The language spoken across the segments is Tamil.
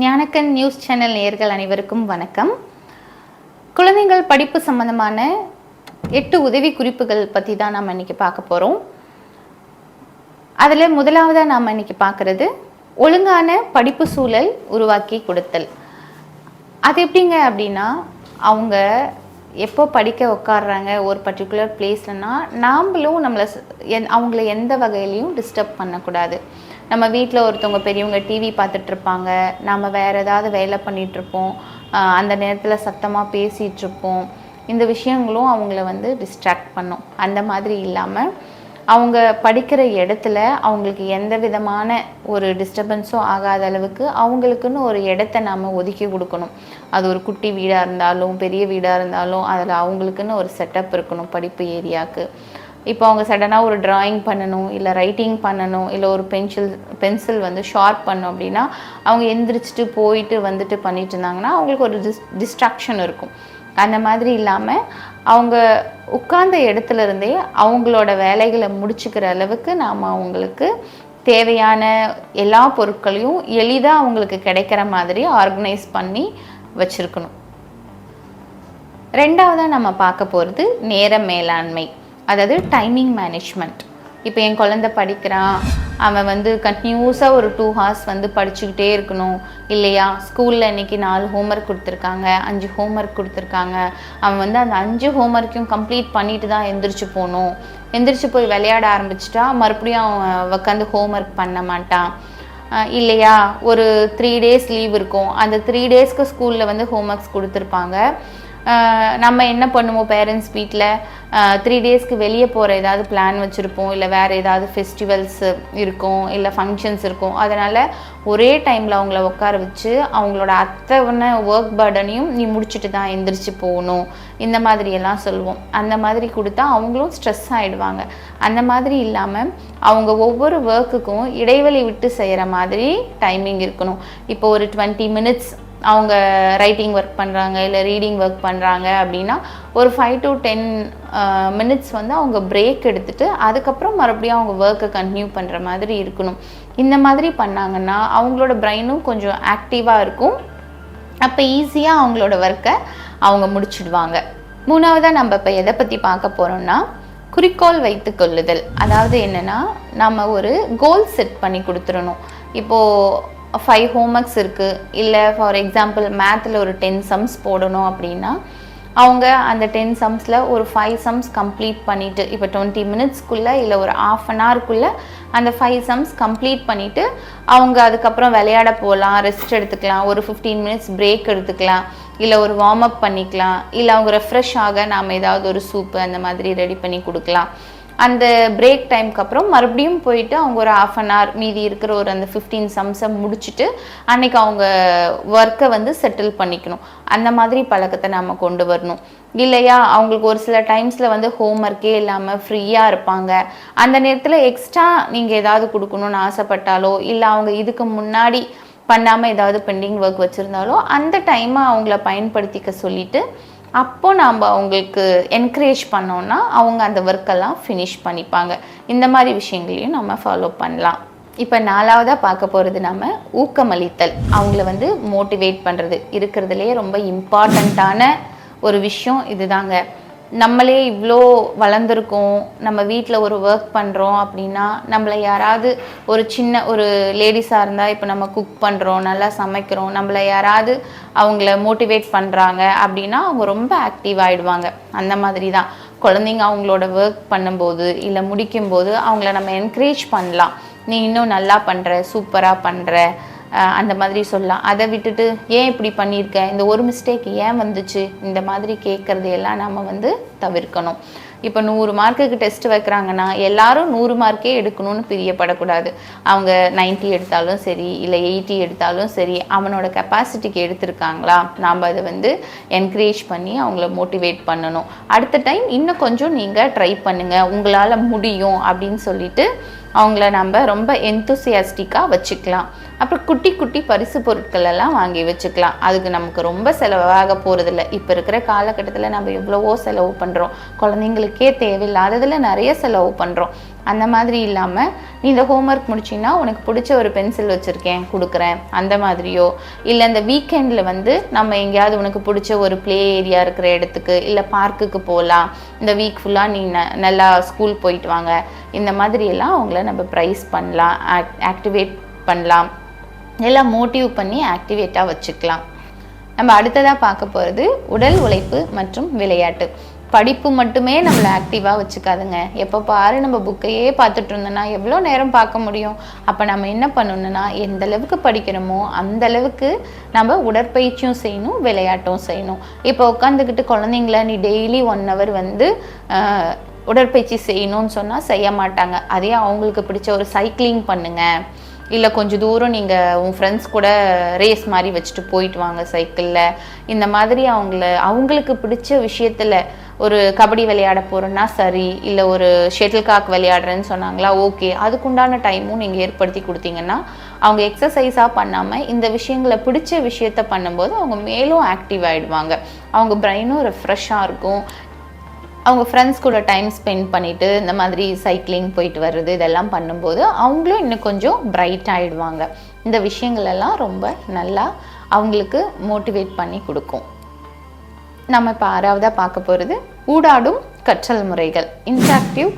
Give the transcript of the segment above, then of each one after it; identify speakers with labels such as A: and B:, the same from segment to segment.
A: ஞானக்கண் நியூஸ் சேனல் நேயர்கள் அனைவருக்கும் வணக்கம். குழந்தைகள் படிப்பு சம்பந்தமான 8 உதவி குறிப்புகள் பற்றி தான் நாம் இன்னைக்கு பார்க்க போகிறோம். அதில் முதலாவதாக நாம் இன்னைக்கு பார்க்குறது ஒழுங்கான படிப்பு சூழல் உருவாக்கி கொடுத்தல். அது எப்படிங்க அப்படின்னா, அவங்க எப்போ படிக்க உட்காடுறாங்க ஒரு பர்டிகுலர் பிளேஸ்லனா நாம்ளும் அவங்கள எந்த வகையிலையும் டிஸ்டர்ப் பண்ணக்கூடாது. நம்ம வீட்டில் ஒருத்தவங்க பெரியவங்க டிவி பார்த்துட்ருப்பாங்க, நம்ம வேறு ஏதாவது வேலை பண்ணிகிட்ருப்போம், அந்த நேரத்தில் சத்தமாக பேசிகிட்ருப்போம். இந்த விஷயங்களும் அவங்கள டிஸ்ட்ராக்ட் பண்ணும். அந்த மாதிரி இல்லாமல் அவங்க படிக்கிற இடத்துல அவங்களுக்கு எந்த விதமான ஒரு டிஸ்டர்பன்ஸும் ஆகாத அளவுக்கு அவங்களுக்குன்னு ஒரு இடத்த நாம் ஒதுக்கி கொடுக்கணும். அது ஒரு குட்டி வீடாக இருந்தாலும் பெரிய வீடாக இருந்தாலும் அதில் அவங்களுக்குன்னு ஒரு செட்டப் இருக்கணும் படிப்பு ஏரியாவுக்கு. இப்போ அவங்க சடனாக ஒரு ட்ராயிங் பண்ணணும், இல்லை ரைட்டிங் பண்ணணும், இல்லை ஒரு பென்சில் ஷார்ப் பண்ணணும் அப்படின்னா அவங்க எந்திரிச்சிட்டு போயிட்டு பண்ணிட்டு இருந்தாங்கன்னா அவங்களுக்கு ஒரு டிஸ்ட்ராக்ஷன் இருக்கும். அந்த மாதிரி இல்லாமல் அவங்க உட்கார்ந்த இடத்துல இருந்தே அவங்களோட வேலைகளை முடிச்சுக்கிற அளவுக்கு நாம் அவங்களுக்கு தேவையான எல்லா பொருட்களையும் எளிதாக அவங்களுக்கு கிடைக்கிற மாதிரி ஆர்கனைஸ் பண்ணி வச்சுருக்கணும். ரெண்டாவதாக நம்ம பார்க்க போகிறது நேர மேலாண்மை, அதாவது டைமிங் மேனேஜ்மெண்ட். இப்போ என் குழந்தை படிக்கிறான், அவன் கண்டினியூஸாக ஒரு 2 hours படிச்சுக்கிட்டே இருக்கணும் இல்லையா? ஸ்கூலில் இன்றைக்கி 4 ஹோம்ஒர்க் கொடுத்துருக்காங்க, 5 ஹோம்ஒர்க் கொடுத்துருக்காங்க. அவன் அந்த 5 ஹோம்ஒர்க்கையும் கம்ப்ளீட் பண்ணிட்டு தான் எந்திரிச்சு போகணும். எந்திரிச்சு போய் விளையாட ஆரம்பிச்சிட்டா மறுபடியும் அவன் உட்காந்து ஹோம்ஒர்க் பண்ண மாட்டான் இல்லையா? ஒரு 3 days லீவ் இருக்கும், அந்த 3 daysக்கு ஸ்கூலில் ஹோம்ஒர்க்ஸ் கொடுத்துருப்பாங்க. நம்ம என்ன பண்ணுவோம், பேரண்ட்ஸ் வீட்டில் 3 daysக்கு வெளியே போகிற ஏதாவது பிளான் வச்சுருப்போம், இல்லை வேறு ஏதாவது ஃபெஸ்டிவல்ஸ் இருக்கும், இல்லை ஃபங்க்ஷன்ஸ் இருக்கும். அதனால் ஒரே டைமில் அவங்கள உட்கார வச்சு அவங்களோட அத்தனை ஒர்க் பர்டனையும் நீ முடிச்சுட்டு தான் எந்திரிச்சு போகணும், இந்த மாதிரியெல்லாம் சொல்லுவோம். அந்த மாதிரி கொடுத்தா அவங்களும் ஸ்ட்ரெஸ் ஆகிடுவாங்க. அந்த மாதிரி இல்லாமல் அவங்க ஒவ்வொரு ஒர்க்குக்கும் இடைவெளி விட்டு செய்கிற மாதிரி டைமிங் இருக்கணும். இப்போ ஒரு 20 minutes அவங்க ரைட்டிங் ஒர்க் பண்ணுறாங்க, இல்லை ரீடிங் ஒர்க் பண்ணுறாங்க அப்படின்னா ஒரு 5 to 10 minutes அவங்க பிரேக் எடுத்துகிட்டு அதுக்கப்புறம் மறுபடியும் அவங்க ஒர்க்கை கண்டினியூ பண்ணுற மாதிரி இருக்கணும். இந்த மாதிரி பண்ணாங்கன்னா அவங்களோட பிரெயினும் கொஞ்சம் ஆக்டிவாக இருக்கும். அப்போ ஈஸியாக அவங்களோட ஒர்க்கை அவங்க முடிச்சிடுவாங்க. மூணாவதாக நம்ம இப்போ எதை பற்றி பார்க்க போகிறோம்னா, குறிக்கோள் வைத்து கொள்ளுதல். அதாவது என்னென்னா, நம்ம ஒரு கோல் செட் பண்ணி கொடுத்துடணும். இப்போது 5 ஹோம்ஒர்க்ஸ் இருக்குது, இல்லை ஃபார் எக்ஸாம்பிள் மேத்தில் ஒரு 10 sums போடணும் அப்படின்னா அவங்க அந்த 10 sumஸில் ஒரு 5 sums கம்ப்ளீட் பண்ணிவிட்டு, இப்போ 20 minutesக்குள்ளே இல்லை ஒரு ½ an hourக்குள்ளே அந்த 5 sums கம்ப்ளீட் பண்ணிவிட்டு அவங்க அதுக்கப்புறம் விளையாட போகலாம், ரெஸ்ட் எடுத்துக்கலாம், ஒரு 15 minutes பிரேக் எடுத்துக்கலாம், இல்லை ஒரு வார்ம் அப் பண்ணிக்கலாம், இல்லை அவங்க ரெஃப்ரெஷ் ஆக நாம் ஏதாவது ஒரு சூப்பு அந்த மாதிரி ரெடி பண்ணி கொடுக்கலாம். அந்த பிரேக் டைமுக்கு அப்புறம் மறுபடியும் போயிட்டு அவங்க ஒரு ½ an hour மீதி இருக்கிற ஒரு அந்த 15 sumஸை முடிச்சுட்டு அன்றைக்கி அவங்க ஒர்க்கை செட்டில் பண்ணிக்கணும். அந்த மாதிரி பழக்கத்தை நம்ம கொண்டு வரணும் இல்லையா? அவங்களுக்கு ஒரு சில டைம்ஸில் ஹோம்ஒர்க்கே இல்லாமல் ஃப்ரீயாக இருப்பாங்க. அந்த நேரத்தில் எக்ஸ்ட்ரா நீங்கள் ஏதாவது கொடுக்கணுன்னு ஆசைப்பட்டாலோ, இல்லை அவங்க இதுக்கு முன்னாடி பண்ணாமல் ஏதாவது பெண்டிங் ஒர்க் வச்சுருந்தாலோ அந்த டைமை அவங்கள பயன்படுத்திக்க சொல்லிவிட்டு அப்போ நாம் அவங்களுக்கு என்கரேஜ் பண்ணோன்னா அவங்க அந்த ஒர்க்கெல்லாம் ஃபினிஷ் பண்ணிப்பாங்க. இந்த மாதிரி விஷயங்களையும் நம்ம ஃபாலோ பண்ணலாம். இப்போ 4வதாக பார்க்க போகிறது நம்ம ஊக்கமளித்தல். அவங்கள மோட்டிவேட் பண்ணுறது இருக்கிறதுலே ரொம்ப இம்பார்ட்டண்ட்டான ஒரு விஷயம் இதுதாங்க. நம்மளே இவ்வளோ வளர்ந்துருக்கோம், நம்ம வீட்டில் ஒரு ஒர்க் பண்ணுறோம் அப்படின்னா நம்மளை யாராவது ஒரு சின்ன ஒரு லேடிஸாக இருந்தால் இப்போ நம்ம குக் பண்ணுறோம், நல்லா சமைக்கிறோம், நம்மளை யாராவது அவங்கள மோட்டிவேட் பண்ணுறாங்க அப்படின்னா அவங்க ரொம்ப ஆக்டிவ் ஆகிடுவாங்க. அந்த மாதிரி தான் குழந்தைங்க அவங்களோட ஒர்க் பண்ணும்போது இல்லை முடிக்கும்போது அவங்கள நம்ம என்கரேஜ் பண்ணலாம். நீ இன்னும் நல்லா பண்ணுற, சூப்பராக பண்ணுற, அந்த மாதிரி சொல்லலாம். அதை விட்டுட்டு ஏன் இப்படி பண்ணியிருக்க, இந்த ஒரு மிஸ்டேக் ஏன் வந்துச்சு, இந்த மாதிரி கேட்குறதையெல்லாம் நம்ம தவிர்க்கணும். இப்போ 100 மார்க்குக்கு டெஸ்ட் வைக்கிறாங்கன்னா எல்லாரும் 100 மார்க்கே எடுக்கணும்னு பிரியப்படக்கூடாது. அவங்க 90 எடுத்தாலும் சரி, இல்லை 80 எடுத்தாலும் சரி, அவனோட கெப்பாசிட்டிக்கு எடுத்திருக்காங்களா, நாம் அதை என்கரேஜ் பண்ணி அவங்கள மோட்டிவேட் பண்ணணும். அடுத்த டைம் இன்னும் கொஞ்சம் நீங்கள் ட்ரை பண்ணுங்கள், உங்களால் முடியும் அப்படின்னு சொல்லிட்டு அவங்கள நம்ம ரொம்ப எந்தூசியாஸ்டிக்காக வச்சுக்கலாம். அப்புறம் குட்டி குட்டி பரிசு பொருட்கள் எல்லாம் வாங்கி வச்சுக்கலாம். அதுக்கு நமக்கு ரொம்ப செலவாக போகிறதில்ல. இப்போ இருக்கிற காலகட்டத்தில் நம்ம எவ்வளவோ செலவு பண்ணுறோம், குழந்தைங்களுக்கே தேவையில்லாததில் நிறைய செலவு பண்ணுறோம். அந்த மாதிரி இல்லாமல் நீ இந்த ஹோம்ஒர்க் முடிச்சின்னா உனக்கு பிடிச்ச ஒரு பென்சில் வச்சுருக்கேன் கொடுக்குறேன் அந்த மாதிரியோ, இல்லை இந்த வீக்கெண்டில் வந்து நம்ம எங்கேயாவது உனக்கு பிடிச்ச ஒரு ப்ளே ஏரியா இருக்கிற இடத்துக்கு இல்லை பார்க்குக்கு போகலாம், இந்த வீக் ஃபுல்லாக நீ நல்லா ஸ்கூல் போயிட்டு வாங்க, இந்த மாதிரியெல்லாம் அவங்கள நம்ம ப்ரைஸ் பண்ணலாம், ஆக்டிவேட் பண்ணலாம், எல்லாம் மோட்டிவ் பண்ணி ஆக்டிவேட்டாக வச்சுக்கலாம். நம்ம அடுத்ததாக பார்க்க போகிறது உடல் உழைப்பு மற்றும் விளையாட்டு. படிப்பு மட்டுமே நம்மளை ஆக்டிவாக வச்சுக்காதுங்க. எப்போ பாரு நம்ம புக்கையே பார்த்துட்டு இருந்தோன்னா எவ்வளோ நேரம் பார்க்க முடியும்? அப்போ நம்ம என்ன பண்ணணும்னா, எந்த அளவுக்கு படிக்கிறோமோ அந்த அளவுக்கு நம்ம உடற்பயிற்சியும் செய்யணும், விளையாட்டும் செய்யணும். இப்போ உட்காந்துக்கிட்டு குழந்தைங்கள நீ டெய்லி 1 hour வந்து உடற்பயிற்சி செய்யணும்னு சொன்னால் செய்ய மாட்டாங்க. அதே அவங்களுக்கு பிடிச்ச ஒரு சைக்கிளிங் பண்ணுங்கள், இல்லை கொஞ்சம் தூரம் நீங்கள் உன் ஃப்ரெண்ட்ஸ் கூட ரேஸ் மாதிரி வச்சுட்டு போயிட்டு வாங்க சைக்கிளில். இந்த மாதிரி அவங்களுக்கு பிடிச்ச விஷயத்தில் ஒரு கபடி விளையாட போகிறோன்னா சரி, இல்லை ஒரு ஷட்டில் காக் விளையாடுறேன்னு சொன்னாங்களா ஓகே, அதுக்குண்டான டைமும் நீங்கள் ஏற்படுத்தி கொடுத்தீங்கன்னா அவங்க எக்ஸசைஸாக பண்ணாமல் இந்த விஷயங்களை பிடிச்ச விஷயத்த பண்ணும்போது அவங்க மேலும் ஆக்டிவ் ஆகிடுவாங்க. அவங்க பிரெயினும் ரெஃப்ரெஷ்ஷாக இருக்கும். அவங்க ஃப்ரெண்ட்ஸ் கூட டைம் ஸ்பெண்ட் பண்ணிவிட்டு இந்த மாதிரி சைக்கிளிங் போயிட்டு வர்றது இதெல்லாம் பண்ணும்போது அவங்களும் இன்னும் கொஞ்சம் பிரைட் ஆகிடுவாங்க. இந்த விஷயங்களெல்லாம் ரொம்ப நல்லா அவங்களுக்கு மோட்டிவேட் பண்ணி கொடுக்கும். நம்ம இப்போ 6வதாக பார்க்க போகிறது ஊடாடும் கற்றல் முறைகள், இன்ட்ராக்டிவ்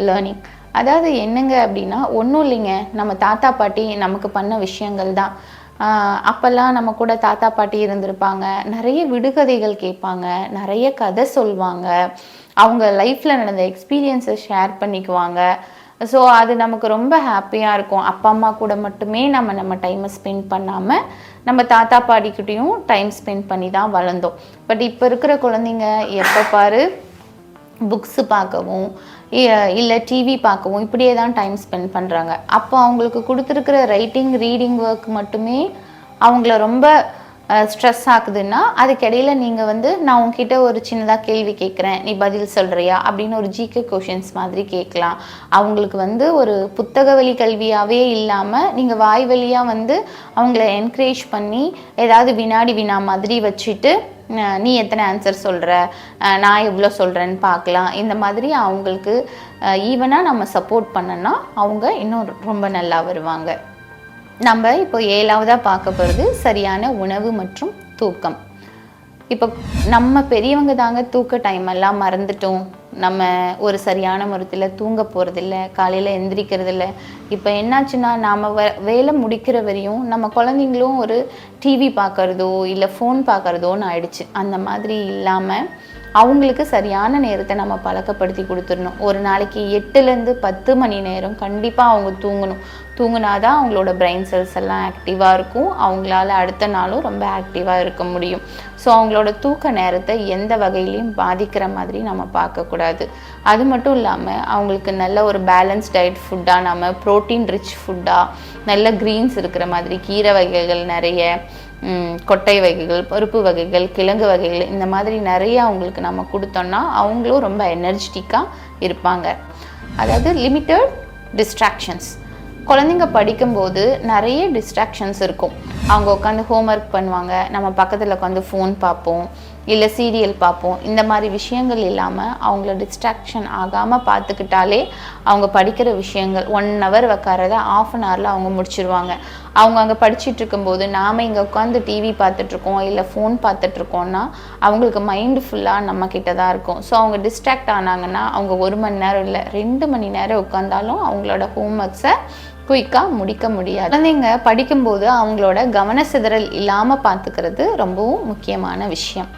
A: லேர்னிங். அதாவது என்னங்க அப்படின்னா, ஒன்றும் இல்லைங்க, நம்ம தாத்தா பாட்டி நமக்கு பண்ண விஷயங்கள் தான். அப்போல்லாம் நம்ம கூட தாத்தா பாட்டி இருந்திருப்பாங்க, நிறைய விடுகதைகள் கேட்பாங்க, நிறைய கதை சொல்லுவாங்க, அவங்க லைஃப்பில் நடந்த எக்ஸ்பீரியன்ஸை ஷேர் பண்ணிக்குவாங்க. ஸோ அது நமக்கு ரொம்ப ஹாப்பியாக இருக்கும். அப்பா அம்மா கூட மட்டுமே நம்ம டைமை ஸ்பெண்ட் பண்ணாமல் நம்ம தாத்தா பாட்டிக்கிட்டையும் டைம் ஸ்பெண்ட் பண்ணி தான் வளர்ந்தோம். பட் இப்போ இருக்கிற குழந்தைங்க எப்போ பாரு புக்ஸு பார்க்கவும் இல்லை டிவி பார்க்கவும் இப்படியே தான் டைம் ஸ்பெண்ட் பண்ணுறாங்க. அப்போ அவங்களுக்கு கொடுத்துருக்கிற ரைட்டிங் ரீடிங் ஒர்க் மட்டுமே அவங்கள ரொம்ப ஸ்ட்ரெஸ் ஆகுதுன்னா, அதுக்கிடையில் நீங்கள் வந்து நான் உங்ககிட்ட ஒரு சின்னதாக கேள்வி கேட்குறேன், நீ பதில் சொல்கிறியா அப்படின்னு ஒரு ஜிகே கொஷின்ஸ் மாதிரி கேட்கலாம். அவங்களுக்கு வந்து ஒரு புத்தக வழி கல்வியாகவே இல்லாமல் நீங்கள் வாய் வழியாக வந்து அவங்கள என்கரேஜ் பண்ணி ஏதாவது வினாடி வினா மாதிரி வச்சுட்டு நீ எத்தனை ஆன்சர் சொல்கிற, நான் எவ்வளோ சொல்கிறேன்னு பார்க்கலாம். இந்த மாதிரி அவங்களுக்கு ஈவனாக நம்ம சப்போர்ட் பண்ணோன்னா அவங்க இன்னும் ரொம்ப நல்லா வருவாங்க. நம்ம இப்போ 7வதாக பார்க்க போகிறது சரியான உணவு மற்றும் தூக்கம். இப்போ நம்ம பெரியவங்க தாங்க தூக்க டைம் எல்லாம் மறந்துட்டோம். நம்ம ஒரு சரியான முறையில் தூங்க போகிறதில்ல, காலையில் எந்திரிக்கிறதில்ல. இப்போ என்னாச்சுன்னா நாம் வேலை முடிக்கிற வரையும் நம்ம குழந்தைங்களும் ஒரு டிவி பார்க்குறதோ இல்லை ஃபோன் பார்க்குறதோன்னு ஆயிடுச்சு. அந்த மாதிரி இல்லாமல் அவங்களுக்கு சரியான நேரத்தை நம்ம பழக்கப்படுத்தி கொடுத்துடணும். ஒரு நாளைக்கு 8லேருந்து 10 மணி நேரம் கண்டிப்பாக அவங்க தூங்கணும். தூங்கினாதான் அவங்களோட பிரெயின் செல்ஸ் எல்லாம் ஆக்டிவாக இருக்கும், அவங்களால அடுத்த நாளும் ரொம்ப ஆக்டிவாக இருக்க முடியும். ஸோ அவங்களோட தூக்க நேரத்தை எந்த வகையிலையும் பாதிக்கிற மாதிரி நம்ம பார்க்கக்கூடாது. அது மட்டும் இல்லாமல் அவங்களுக்கு நல்ல ஒரு பேலன்ஸ் டயட் ஃபுட்டாக, நம்ம ப்ரோட்டீன் ரிச் ஃபுட்டாக, நல்ல க்ரீன்ஸ் இருக்கிற மாதிரி கீரை வகைகள் நிறைய, கொட்டை வகைகள், பருப்பு வகைகள், கிழங்கு வகைகள், இந்த மாதிரி நிறைய அவங்களுக்கு நம்ம கொடுத்தோம்னா அவங்களும் ரொம்ப எனர்ஜெட்டிக்காக இருப்பாங்க. அதாவது லிமிட்டட் டிஸ்ட்ராக்ஷன்ஸ். குழந்தைங்க படிக்கும்போது நிறைய டிஸ்ட்ராக்ஷன்ஸ் இருக்கும். அவங்க உட்காந்து ஹோம்ஒர்க் பண்ணுவாங்க, நம்ம பக்கத்தில் உட்காந்து ஃபோன் பார்ப்போம், இல்லை சீரியல் பார்ப்போம். இந்த மாதிரி விஷயங்கள் இல்லாமல் அவங்கள டிஸ்ட்ராக்ஷன் ஆகாமல் பார்த்துக்கிட்டாலே அவங்க படிக்கிற விஷயங்கள் 1 hour உட்காரத 1/2 an hourல அவங்க முடிச்சிருவாங்க. அவங்க அங்கே படிச்சுட்டு இருக்கும்போது நாம் இங்கே உட்காந்து டிவி பார்த்துட்ருக்கோம் இல்லை ஃபோன் பார்த்துட்ருக்கோன்னா அவங்களுக்கு மைண்டு ஃபுல்லாக நம்ம கிட்ட தான் இருக்கும். ஸோ அவங்க டிஸ்ட்ராக்ட் ஆனாங்கன்னா அவங்க 1 மணி நேரம் இல்லை 2 மணி நேரம் உட்காந்தாலும் அவங்களோட ஹோம்ஒர்க்ஸை குயிக்காக முடிக்க முடியாது. குழந்தைங்க படிக்கும்போது அவங்களோட கவன சிதறல் இல்லாமல் பார்த்துக்கிறது ரொம்பவும் முக்கியமான விஷயம்.